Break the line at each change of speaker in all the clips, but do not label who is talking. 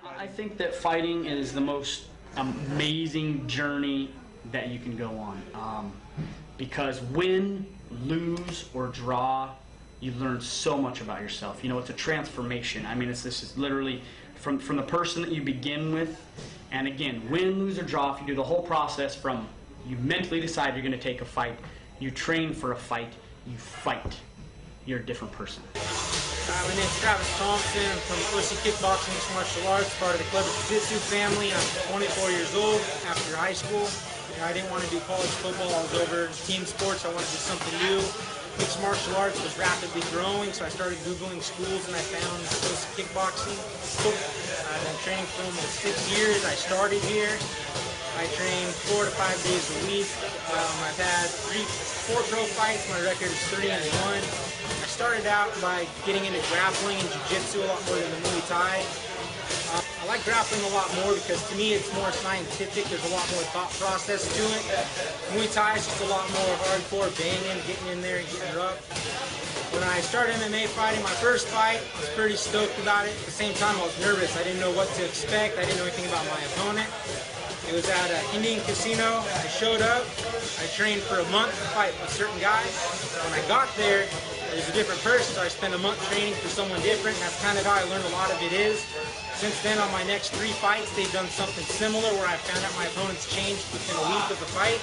I think that fighting is the most amazing journey that you can go on. Because win, lose, or draw, you learn so much about yourself. You know, it's a transformation. I mean, this is literally from the person that you begin with. And again, win, lose, or draw, if you do the whole process from you mentally decide you're going to take a fight, you train for a fight, you fight, you're a different person.
My name is Travis Thompson. I'm from OC Kickboxing, Mixed Martial Arts, part of the Club Jiu-Jitsu family. I'm 24 years old. After high school, I didn't want to do college football. I was over team sports. I wanted to do something new. Mixed martial arts was rapidly growing, so I started Googling schools and I found OC Kickboxing. I've been training for almost 6 years. I started here. I train 4 to 5 days a week. I've had 4 pro fights. My record is 3-1. I started out by getting into grappling and jiu-jitsu a lot more than the Muay Thai. I like grappling a lot more because to me it's more scientific. There's a lot more thought process to it. Muay Thai is just a lot more hardcore banging, getting in there and getting rough. When I started MMA fighting, my first fight, I was pretty stoked about it. At the same time, I was nervous. I didn't know what to expect. I didn't know anything about my opponent. It was at an Indian casino. I showed up. I trained for a month to fight a certain guy. When I got there, it was a different person, so I spent a month training for someone different. And that's kind of how I learned a lot of it is. Since then, on my next 3 fights, they've done something similar where I found out my opponent's changed within a week of the fight.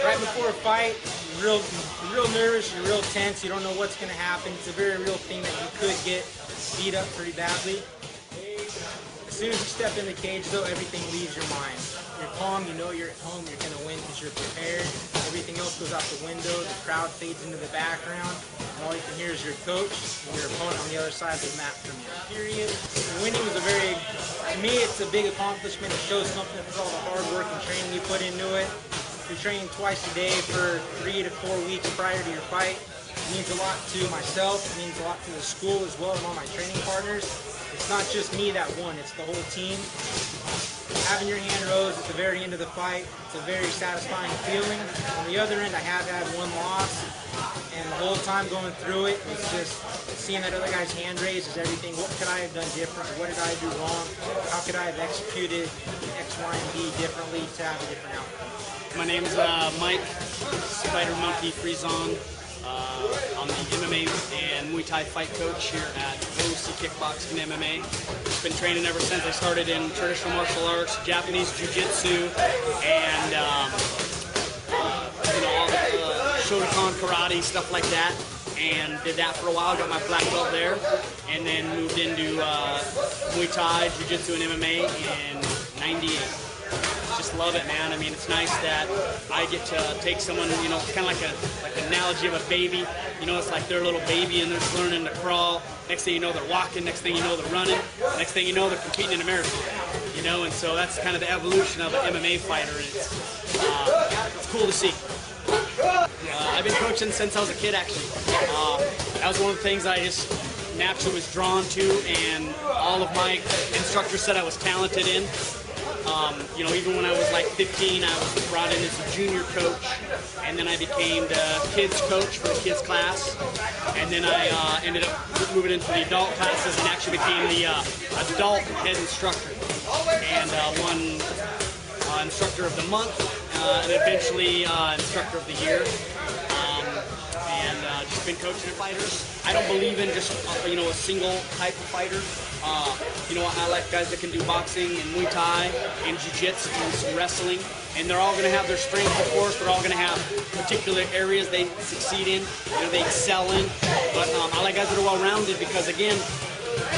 Right before a fight, you're real nervous, you're real tense, you don't know what's going to happen. It's a very real thing that you could get beat up pretty badly. As soon as you step in the cage, though, everything leaves your mind. You're calm, you know you're at home, you're going to win because you're prepared. Everything else goes out the window, the crowd fades into the background, and all you can hear is your coach and your opponent on the other side of the mat from you. Period. Winning was to me, it's a big accomplishment. It shows something for all the hard work and training you put into it. You're training twice a day for 3 to 4 weeks prior to your fight. It means a lot to myself, it means a lot to the school as well and all my training partners. It's not just me that won, it's the whole team. Having your hand rose at the very end of the fight, it's a very satisfying feeling. On the other end, I have had 1 loss, and the whole time going through it, it's just seeing that other guy's hand raised is everything. What could I have done different? What did I do wrong? How could I have executed X, Y, and Z differently to have a different outcome?
My name's Mike, Spider Monkey Frison. I'm the MMA and Muay Thai fight coach here at OC Kickboxing MMA. I've been training ever since I started in traditional martial arts, Japanese Jiu-Jitsu, and Shotokan karate, stuff like that. And did that for a while, got my black belt there, and then moved into Muay Thai, Jiu-Jitsu, and MMA in '98. Just love it, man. I mean, it's nice that I get to take someone, you know, it's kind of like an analogy of a baby. You know, it's like they're a little baby and they're just learning to crawl. Next thing you know, they're walking. Next thing you know, they're running. Next thing you know, they're competing in a marathon. You know, and so that's kind of the evolution of an MMA fighter. And it's cool to see. I've been coaching since I was a kid, actually. That was one of the things I just naturally was drawn to, and all of my instructors said I was talented in. You know, even when I was like 15, I was brought in as a junior coach, and then I became the kids coach for the kids class, and then I ended up moving into the adult classes and actually became the adult head instructor, and won instructor of the month, and eventually instructor of the year. Just been coaching fighters. I don't believe in just you know, a single type of fighter. You know, I like guys that can do boxing and Muay Thai and Jiu-Jitsu and some wrestling, and they're all going to have their strengths, of course. They're all going to have particular areas they succeed in, you know, they excel in. But I like guys that are well-rounded because, again,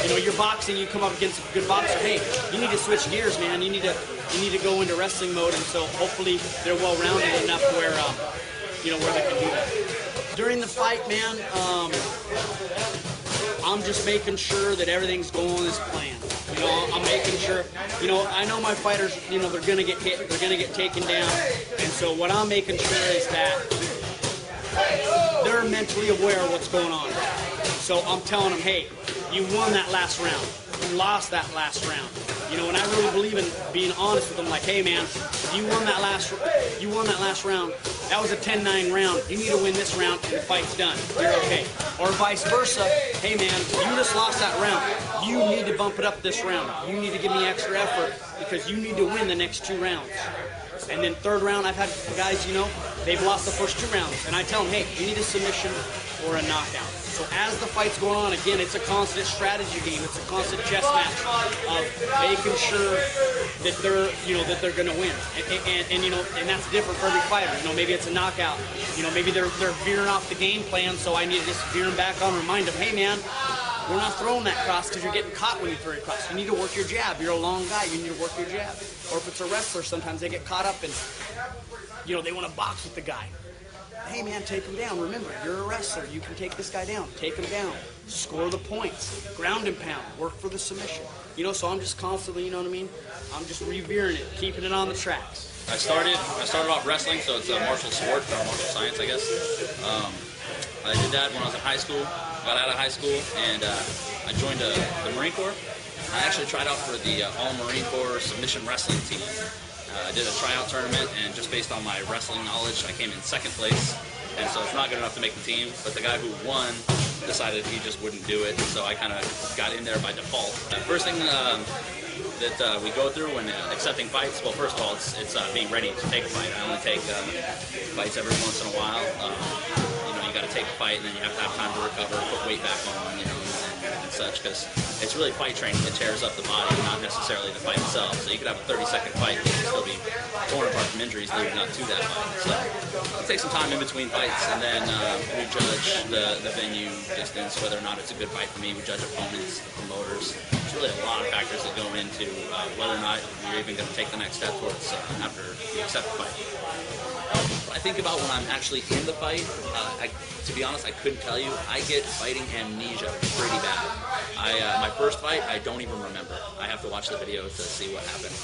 you know, you're boxing, you come up against a good boxer. Hey, you need to switch gears, man. You need to go into wrestling mode, and so hopefully they're well-rounded enough where you know, where they can do that. During the fight, man, I'm just making sure that everything's going as planned. You know, I'm making sure, you know, I know my fighters, you know, they're going to get hit, they're going to get taken down. And so what I'm making sure is that they're mentally aware of what's going on. So I'm telling them, hey, you won that last round. You lost that last round. You know, and I really believe in being honest with them. Like, hey man, you won that last round. That was a 10-9 round. You need to win this round, and the fight's done. You're okay. Or vice versa. Hey man, you just lost that round. You need to bump it up this round. You need to give me extra effort because you need to win the next 2 rounds. And then third round, I've had guys, you know, they've lost the first 2 rounds, and I tell them, hey, you need a submission or a knockout. So as the fight's going on, again, it's a constant strategy game. It's a constant chess match of making sure that they're, you know, that they're going to win. And you know, and that's different for every fighter. You know, maybe it's a knockout. You know, maybe they're veering off the game plan, so I need to just veer them back on, remind them, hey man, we're not throwing that cross because you're getting caught when you throw your cross. You need to work your jab. You're a long guy. You need to work your jab. Or if it's a wrestler, sometimes they get caught up and, you know, they want to box with the guy. Hey man, take him down. Remember, you're a wrestler. You can take this guy down. Take him down. Score the points. Ground and pound. Work for the submission. You know, so I'm just constantly, you know what I mean? I'm just revering it, keeping it on the tracks.
I started off wrestling, so it's a martial sport or martial science, I guess. I did that when I was in high school. Got out of high school, and I joined the Marine Corps. I actually tried out for the All-Marine Corps submission wrestling team. I did a tryout tournament, and just based on my wrestling knowledge, I came in 2nd place. And so it's not good enough to make the team, but the guy who won decided he just wouldn't do it, so I kind of got in there by default. First thing that we go through when accepting fights, well, first of all, it's being ready to take a fight. I only take fights every once in a while. You know, you got to take a fight, and then you have to have time to recover, put weight back on, you know, and such, because it's really fight training that tears up the body, not necessarily the fight itself. So you could have a 30-second fight, and still be torn apart from injuries leading up to that fight. So we take some time in between fights, and then we judge the venue, distance, whether or not it's a good fight for me. We judge opponents, the promoters. There's really a lot of factors that go into whether or not you're even going to take the next step towards after you accept the fight. What I think about when I'm actually in the fight, to be honest, I couldn't tell you. I get fighting amnesia pretty bad. My first fight, I don't even remember. I have to watch the video to see what happened.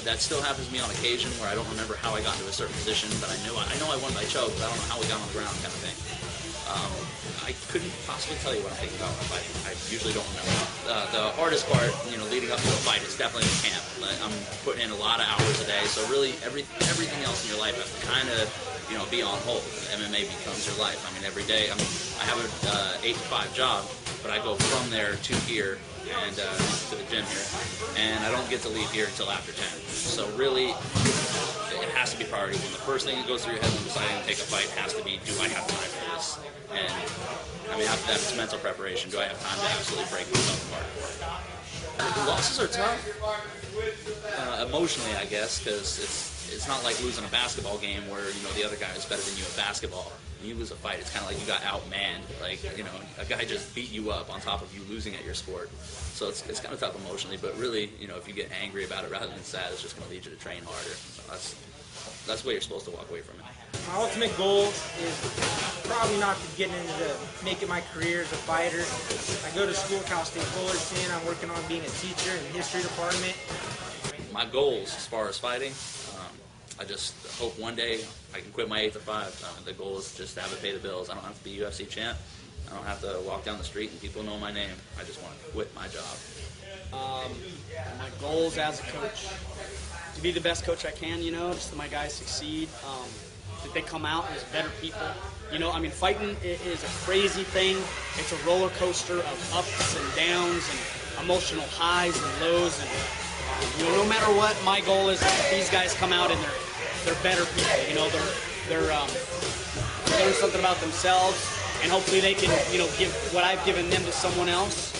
That still happens to me on occasion where I don't remember how I got into a certain position, but I know I won by choke, but I don't know how we got on the ground, kind of thing. I couldn't possibly tell you what I'm thinking about when I'm fighting. I usually don't remember. The hardest part, you know, leading up to a fight is definitely the camp. I'm putting in a lot of hours a day, so really everything else in your life has to kind of, you know, be on hold. MMA becomes your life. I mean, every day, I have an 8 to 5 job, but I go from there to here and to the gym here, and I don't get to leave here until after 10. So really, it has to be priority. When the first thing that goes through your head when deciding to take a fight has to be, do I have time for this? And I mean, after that, it's mental preparation. Do I have time to absolutely break myself apart? The losses are tough, emotionally, I guess, because it's not like losing a basketball game where, you know, the other guy is better than you at basketball. When you lose a fight, it's kind of like you got outmanned. Like, you know, a guy just beat you up on top of you losing at your sport. So it's kind of tough emotionally, but really, you know, if you get angry about it rather than sad, it's just going to lead you to train harder. So that's the way you're supposed to walk away from it.
My ultimate goal is probably not to get into making my career as a fighter. I go to school at Cal State Fullerton. I'm working on being a teacher in the history department.
My goals as far as fighting, I just hope one day I can quit my 8 to 5. The goal is just to have it pay the bills. I don't have to be UFC champ. I don't have to walk down the street and people know my name. I just want to quit my job.
My goals as a coach, to be the best coach I can, you know, just that my guys succeed, that they come out as better people. You know, I mean, fighting is a crazy thing. It's a roller coaster of ups and downs and emotional highs and lows. And you know, no matter what, my goal is that these guys come out and they're better people. You know, they're learn something about themselves, and hopefully they can, you know, give what I've given them to someone else.